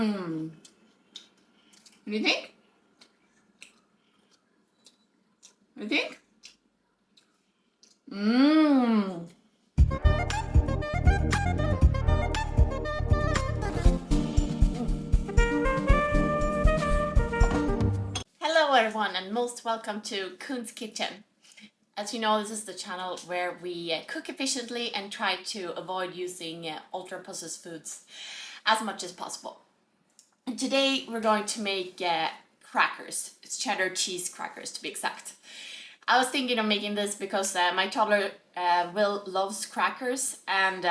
Mmm. What do you think? What do you think? Mmm. Hello everyone and most welcome to Kun's Kitchen. As you know, this is the channel where we cook efficiently and try to avoid using ultra-processed foods as much as possible. And today we're going to make crackers. It's cheddar cheese crackers to be exact. I was thinking of making this because my toddler Will loves crackers, and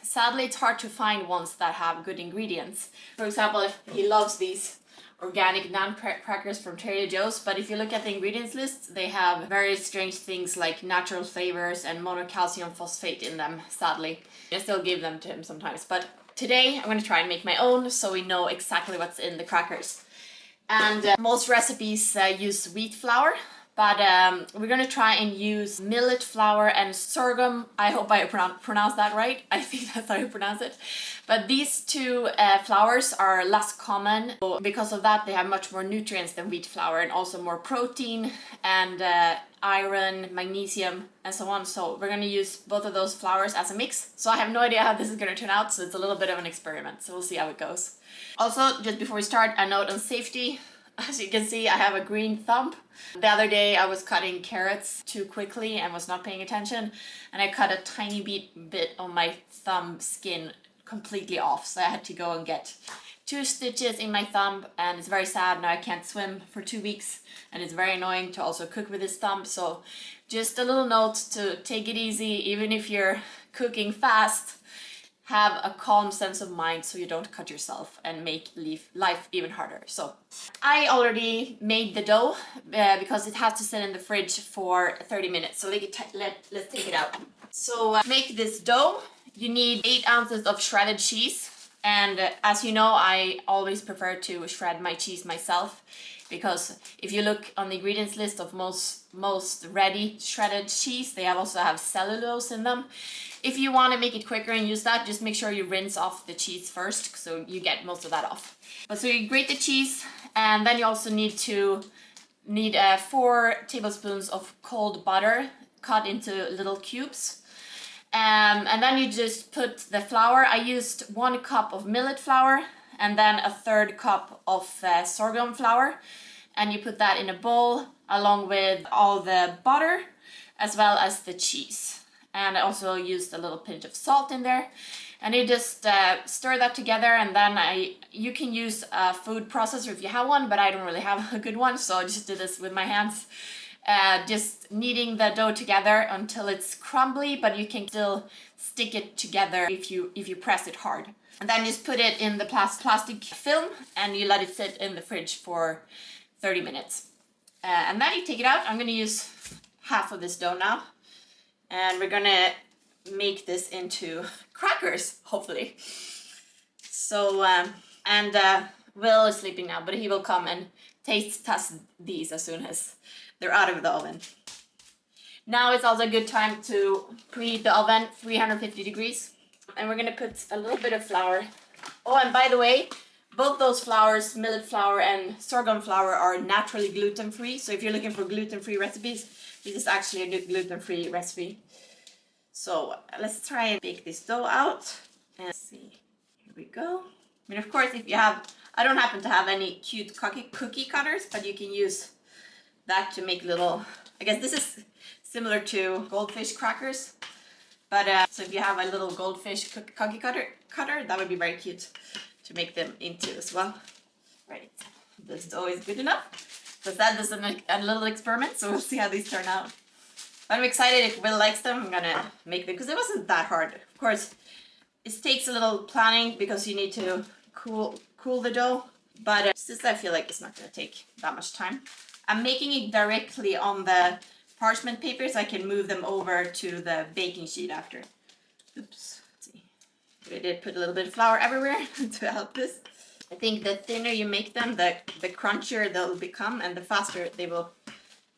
sadly it's hard to find ones that have good ingredients. For example, if he loves these organic non-crackers from Trader Joe's, but if you look at the ingredients list, they have very strange things like natural flavors and monocalcium phosphate in them, sadly. I still give them to him sometimes, but today I'm going to try and make my own so we know exactly what's in the crackers. And most recipes use wheat flour, but we're going to try and use millet flour and sorghum. I hope I pronounced that right. I think that's how you pronounce it. But these two flours are less common. So because of that, they have much more nutrients than wheat flour, and also more protein and iron, magnesium, and so on. So we're going to use both of those flours as a mix. So I have no idea how this is going to turn out, so it's a little bit of an experiment. So we'll see how it goes. Also, just before we start, a note on safety. As you can see, I have a green thumb. The other day I was cutting carrots too quickly and was not paying attention, and I cut a tiny bit on my thumb skin completely off, so I had to go and get 2 stitches in my thumb, and it's very sad. Now I can't swim for 2 weeks, and it's very annoying to also cook with this thumb. So just a little note to take it easy, even if you're cooking fast. Have a calm sense of mind so you don't cut yourself and make life even harder. So I already made the dough because it has to sit in the fridge for 30 minutes. So let's take it out. So to make this dough, you need 8 ounces of shredded cheese. And as you know, I always prefer to shred my cheese myself, because if you look on the ingredients list of most ready shredded cheese, they also have cellulose in them. If you want to make it quicker and use that, just make sure you rinse off the cheese first so you get most of that off. But so you grate the cheese, and then you also need 4 tablespoons of cold butter cut into little cubes. And then you just put the flour. I used 1 cup of millet flour and then a 1/3 cup of sorghum flour, and you put that in a bowl along with all the butter as well as the cheese. And I also used a little pinch of salt in there, and you just stir that together. And then you can use a food processor if you have one, but I don't really have a good one, so I just did this with my hands. Just kneading the dough together until it's crumbly, but you can still stick it together if you press it hard. And then just put it in the plastic film, and you let it sit in the fridge for 30 minutes. And then you take it out. I'm going to use half of this dough now, and we're going to make this into crackers, hopefully. So, Will is sleeping now, but he will come and test these as soon as they're out of the oven. Now it's also a good time to preheat the oven, 350 degrees. And we're going to put a little bit of flour. Oh, and by the way, both those flours, millet flour and sorghum flour, are naturally gluten-free. So if you're looking for gluten-free recipes, this is actually a gluten-free recipe. So let's try and bake this dough out. And let's see, here we go. I mean, of course, if you have, I don't happen to have any cute cookie cutters, but you can use that to make little, I guess this is similar to goldfish crackers. But so if you have a little goldfish cookie cutter, that would be very cute to make them into as well. Right, this is always good enough. So that is a little experiment, so we'll see how these turn out. But I'm excited. If Will likes them, I'm gonna make them, because it wasn't that hard. Of course, it takes a little planning because you need to cool the dough, but since I feel like it's not gonna take that much time, I'm making it directly on the parchment paper so I can move them over to the baking sheet after. Oops, let's see. I did put a little bit of flour everywhere to help this. I think the thinner you make them, the crunchier they'll become, and the faster they will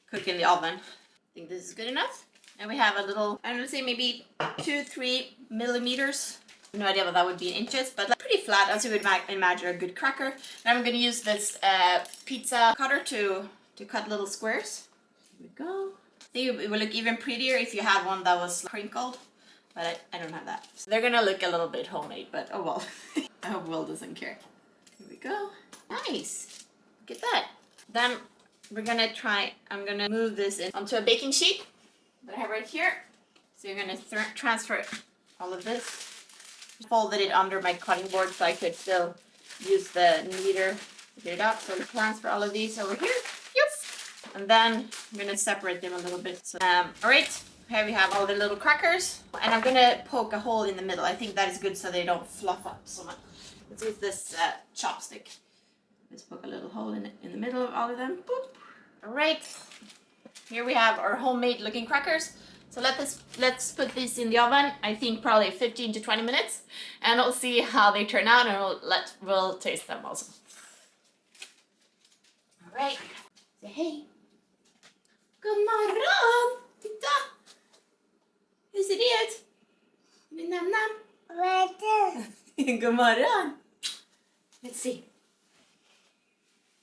cook in the oven. I think this is good enough. And we have a little, I'm gonna say maybe 2-3 millimeters No idea what that would be in inches, but like pretty flat as you would imagine a good cracker. Now I'm going to use this pizza cutter to cut little squares. Here we go. I think it would look even prettier if you had one that was crinkled, but I don't have that. So they're going to look a little bit homemade, but oh well. I hope Will doesn't care. Here we go. Nice. Look at that. Then we're going to I'm going to move this in onto a baking sheet that I have right here. So you're going to transfer all of this. Folded it under my cutting board so I could still use the kneader to get it up. So we transfer all of these over here. Yes. And then I'm going to separate them a little bit. So, alright, here we have all the little crackers. And I'm going to poke a hole in the middle. I think that is good so they don't fluff up so much. Let's use this chopstick. Let's poke a little hole in the middle of all of them. Boop. Alright, here we have our homemade looking crackers. So let's put these in the oven, I think probably 15 to 20 minutes, and we'll see how they turn out, and we'll taste them also. All right, say hey. God morgon! Titta! Hur ser det ut? Vill du namna? God morgon! Let's see.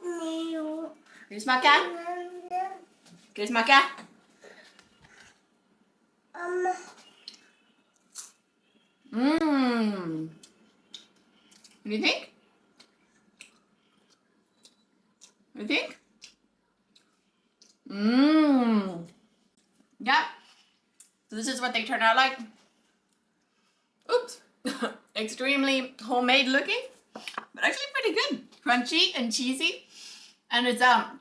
Ska du smaka? Ska du smaka? What do you think? What do you think? Yeah. So this is what they turn out like. Oops. Extremely homemade looking, but actually pretty good. Crunchy and cheesy. And it's a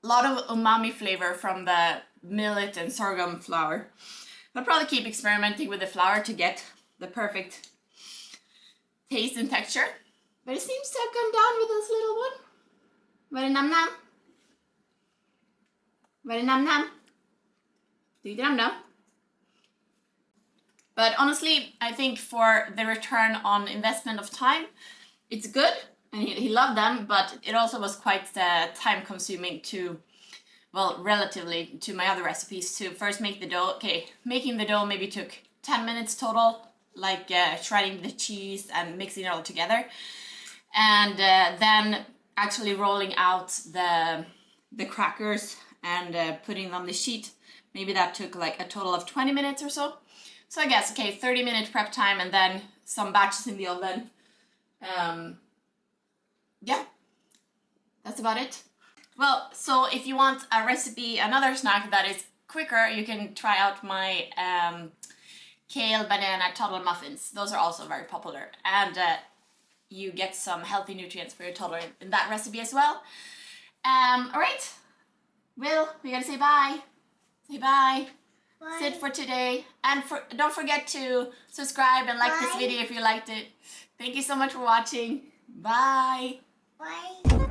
lot of umami flavor from the millet and sorghum flour. I'll probably keep experimenting with the flour to get the perfect taste and texture. But it seems to have gone down with this little one. Var det nam-nam? Var det nam-nam? Tyckte nam-nam? But honestly, I think for the return on investment of time, it's good. And he loved them, but it also was quite time consuming to, well, relatively to my other recipes, to first make the dough. Okay, making the dough maybe took 10 minutes total, like shredding the cheese and mixing it all together. And then actually rolling out the crackers and putting them on the sheet. Maybe that took like a total of 20 minutes or so. So I guess, okay, 30-minute prep time and then some batches in the oven. Yeah, that's about it. Well, so if you want a recipe, another snack that is quicker, you can try out my kale banana toddler muffins. Those are also very popular, and you get some healthy nutrients for your toddler in that recipe as well. All right, Will, we gotta say bye. Say bye. Bye. That's it for today, and don't forget to subscribe and like this video if you liked it. Thank you so much for watching. Bye. Bye.